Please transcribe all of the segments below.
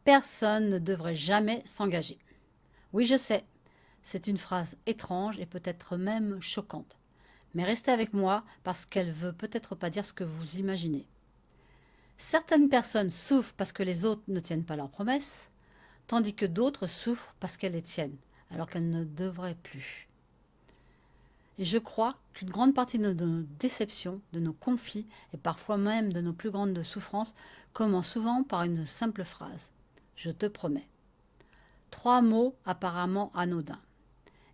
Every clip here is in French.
Personne ne devrait jamais s'engager. Oui, je sais, c'est une phrase étrange et peut-être même choquante. Mais restez avec moi parce qu'elle veut peut-être pas dire ce que vous imaginez. Certaines personnes souffrent parce que les autres ne tiennent pas leurs promesses, tandis que d'autres souffrent parce qu'elles les tiennent, alors qu'elles ne devraient plus. Et je crois qu'une grande partie de nos déceptions, de nos conflits et parfois même de nos plus grandes souffrances commence souvent par une simple phrase. Je te promets. 3 mots apparemment anodins.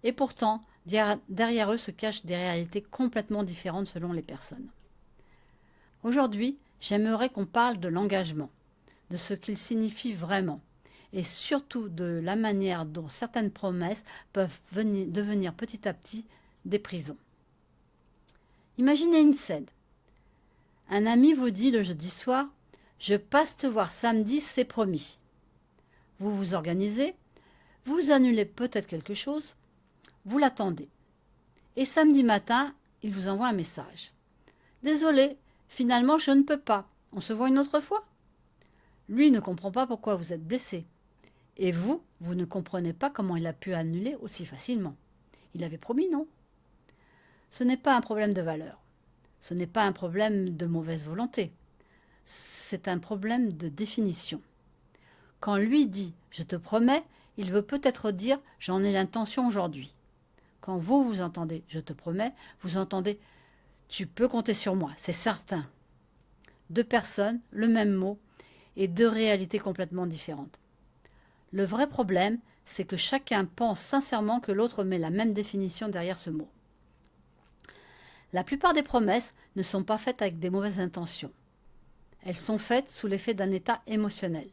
Et pourtant, derrière eux se cachent des réalités complètement différentes selon les personnes. Aujourd'hui, j'aimerais qu'on parle de l'engagement, de ce qu'il signifie vraiment, et surtout de la manière dont certaines promesses peuvent devenir petit à petit des prisons. Imaginez une scène. Un ami vous dit le jeudi soir « Je passe te voir samedi, c'est promis ». Vous vous organisez, vous annulez peut-être quelque chose, vous l'attendez. Et samedi matin, il vous envoie un message. Désolé, finalement je ne peux pas. On se voit une autre fois. Lui ne comprend pas pourquoi vous êtes blessé. Et vous ne comprenez pas comment il a pu annuler aussi facilement. Il avait promis, non? Ce n'est pas un problème de valeur. Ce n'est pas un problème de mauvaise volonté. C'est un problème de définition. Quand lui dit « je te promets », il veut peut-être dire « j'en ai l'intention aujourd'hui ». Quand vous entendez « je te promets », vous entendez « tu peux compter sur moi, c'est certain ». Deux personnes, le même mot, et deux réalités complètement différentes. Le vrai problème, c'est que chacun pense sincèrement que l'autre met la même définition derrière ce mot. La plupart des promesses ne sont pas faites avec des mauvaises intentions. Elles sont faites sous l'effet d'un état émotionnel.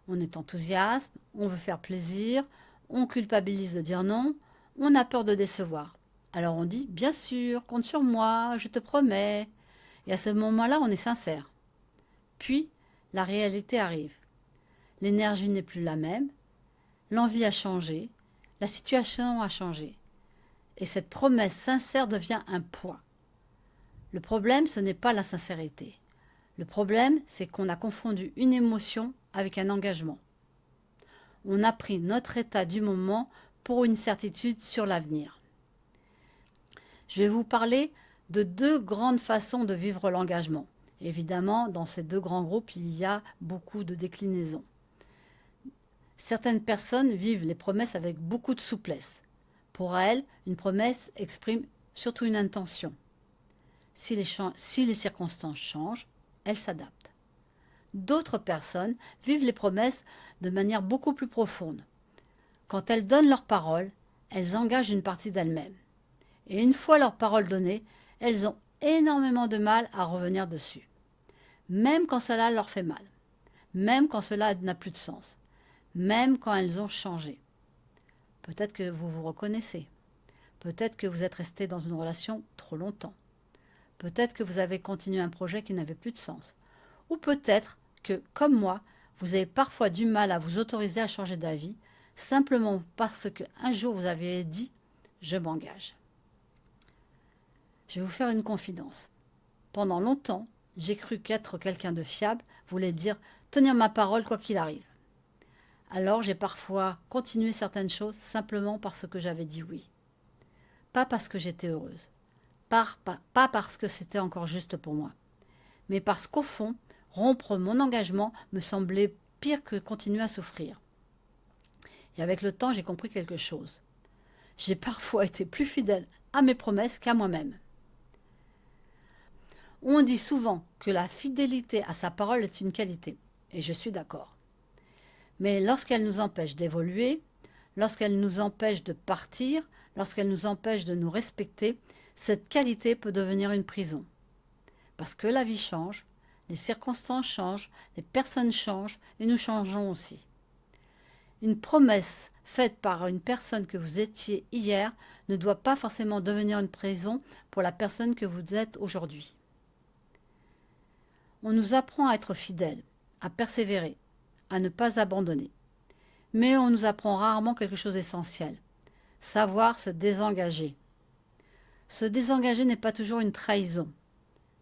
On est enthousiaste, on veut faire plaisir, on culpabilise de dire non, on a peur de décevoir. Alors on dit « bien sûr, compte sur moi, je te promets ». Et à ce moment-là, on est sincère. Puis, la réalité arrive. L'énergie n'est plus la même, l'envie a changé, la situation a changé. Et cette promesse sincère devient un poids. Le problème, ce n'est pas la sincérité. Le problème, c'est qu'on a confondu une émotion avec un engagement. On a pris notre état du moment pour une certitude sur l'avenir. Je vais vous parler de deux grandes façons de vivre l'engagement. Évidemment, dans ces deux grands groupes, il y a beaucoup de déclinaisons. Certaines personnes vivent les promesses avec beaucoup de souplesse. Pour elles, une promesse exprime surtout une intention. Si les circonstances changent, elles s'adaptent. D'autres personnes vivent les promesses de manière beaucoup plus profonde. Quand elles donnent leur parole, elles engagent une partie d'elles-mêmes. Et une fois leur parole donnée, elles ont énormément de mal à revenir dessus. Même quand cela leur fait mal. Même quand cela n'a plus de sens. Même quand elles ont changé. Peut-être que vous vous reconnaissez. Peut-être que vous êtes resté dans une relation trop longtemps. Peut-être que vous avez continué un projet qui n'avait plus de sens. Ou peut-être que, comme moi, vous avez parfois du mal à vous autoriser à changer d'avis, simplement parce qu'un jour vous avez dit « je m'engage ». Je vais vous faire une confidence. Pendant longtemps, j'ai cru qu'être quelqu'un de fiable voulait dire tenir ma parole quoi qu'il arrive. Alors j'ai parfois continué certaines choses simplement parce que j'avais dit oui. Pas parce que j'étais heureuse. Pas parce que c'était encore juste pour moi. Mais parce qu'au fond, rompre mon engagement me semblait pire que continuer à souffrir. Et avec le temps, j'ai compris quelque chose. J'ai parfois été plus fidèle à mes promesses qu'à moi-même. On dit souvent que la fidélité à sa parole est une qualité, et je suis d'accord. Mais lorsqu'elle nous empêche d'évoluer, lorsqu'elle nous empêche de partir, lorsqu'elle nous empêche de nous respecter, cette qualité peut devenir une prison. Parce que la vie change, les circonstances changent, les personnes changent et nous changeons aussi. Une promesse faite par une personne que vous étiez hier ne doit pas forcément devenir une prison pour la personne que vous êtes aujourd'hui. On nous apprend à être fidèles, à persévérer, à ne pas abandonner. Mais on nous apprend rarement quelque chose d'essentiel, savoir se désengager. Se désengager n'est pas toujours une trahison.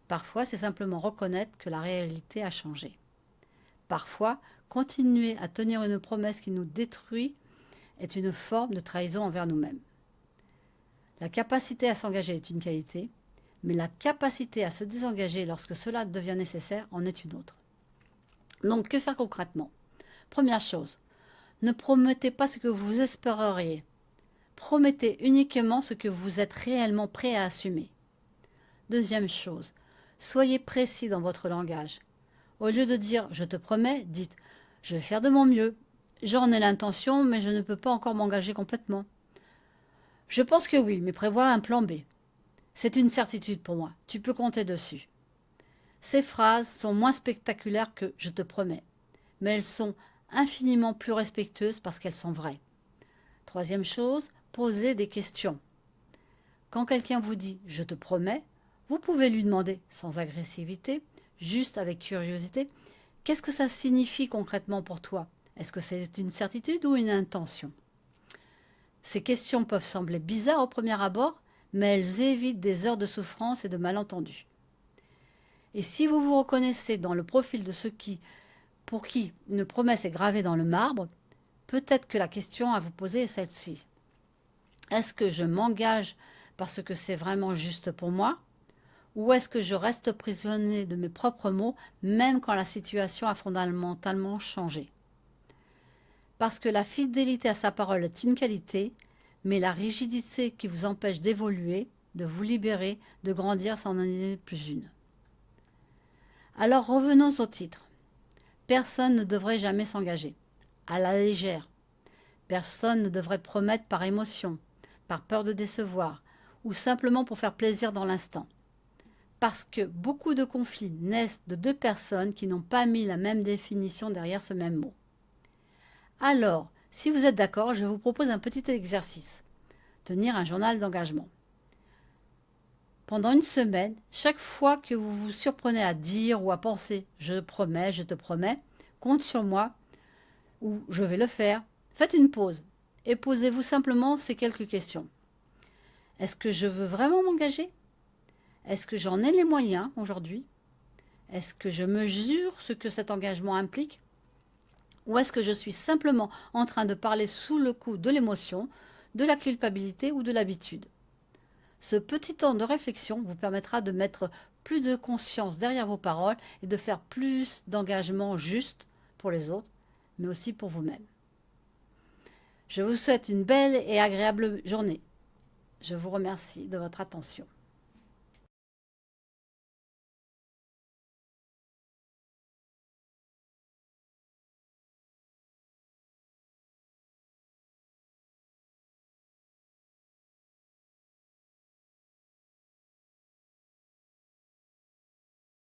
Parfois, c'est simplement reconnaître que la réalité a changé. Parfois, continuer à tenir une promesse qui nous détruit est une forme de trahison envers nous-mêmes. La capacité à s'engager est une qualité, mais la capacité à se désengager lorsque cela devient nécessaire en est une autre. Donc, que faire concrètement? Première chose, ne promettez pas ce que vous espéreriez. Promettez uniquement ce que vous êtes réellement prêt à assumer. Deuxième chose, soyez précis dans votre langage. Au lieu de dire « je te promets », dites « je vais faire de mon mieux ». J'en ai l'intention, mais je ne peux pas encore m'engager complètement. Je pense que oui, mais prévois un plan B. C'est une certitude pour moi, tu peux compter dessus. Ces phrases sont moins spectaculaires que « je te promets », mais elles sont infiniment plus respectueuses parce qu'elles sont vraies. Troisième chose, posez des questions. Quand quelqu'un vous dit « je te promets », vous pouvez lui demander sans agressivité, juste avec curiosité, qu'est-ce que ça signifie concrètement pour toi? Est-ce que c'est une certitude ou une intention? Ces questions peuvent sembler bizarres au premier abord, mais elles évitent des heures de souffrance et de malentendus. Et si vous vous reconnaissez dans le profil de ceux pour qui une promesse est gravée dans le marbre, peut-être que la question à vous poser est celle-ci. Est-ce que je m'engage parce que c'est vraiment juste pour moi? Ou est-ce que je reste prisonnier de mes propres mots, même quand la situation a fondamentalement changé? Parce que la fidélité à sa parole est une qualité, mais la rigidité qui vous empêche d'évoluer, de vous libérer, de grandir, c'en est plus une. Alors revenons au titre. Personne ne devrait jamais s'engager. À la légère. Personne ne devrait promettre par émotion, par peur de décevoir, ou simplement pour faire plaisir dans l'instant. Parce que beaucoup de conflits naissent de deux personnes qui n'ont pas mis la même définition derrière ce même mot. Alors, si vous êtes d'accord, je vous propose un petit exercice. Tenir un journal d'engagement. Pendant une semaine, chaque fois que vous vous surprenez à dire ou à penser « je promets, je te promets »,« compte sur moi » ou « je vais le faire », faites une pause et posez-vous simplement ces quelques questions. Est-ce que je veux vraiment m'engager? Est-ce que j'en ai les moyens aujourd'hui? Est-ce que je mesure ce que cet engagement implique? Ou est-ce que je suis simplement en train de parler sous le coup de l'émotion, de la culpabilité ou de l'habitude? Ce petit temps de réflexion vous permettra de mettre plus de conscience derrière vos paroles et de faire plus d'engagement juste pour les autres, mais aussi pour vous-même. Je vous souhaite une belle et agréable journée. Je vous remercie de votre attention.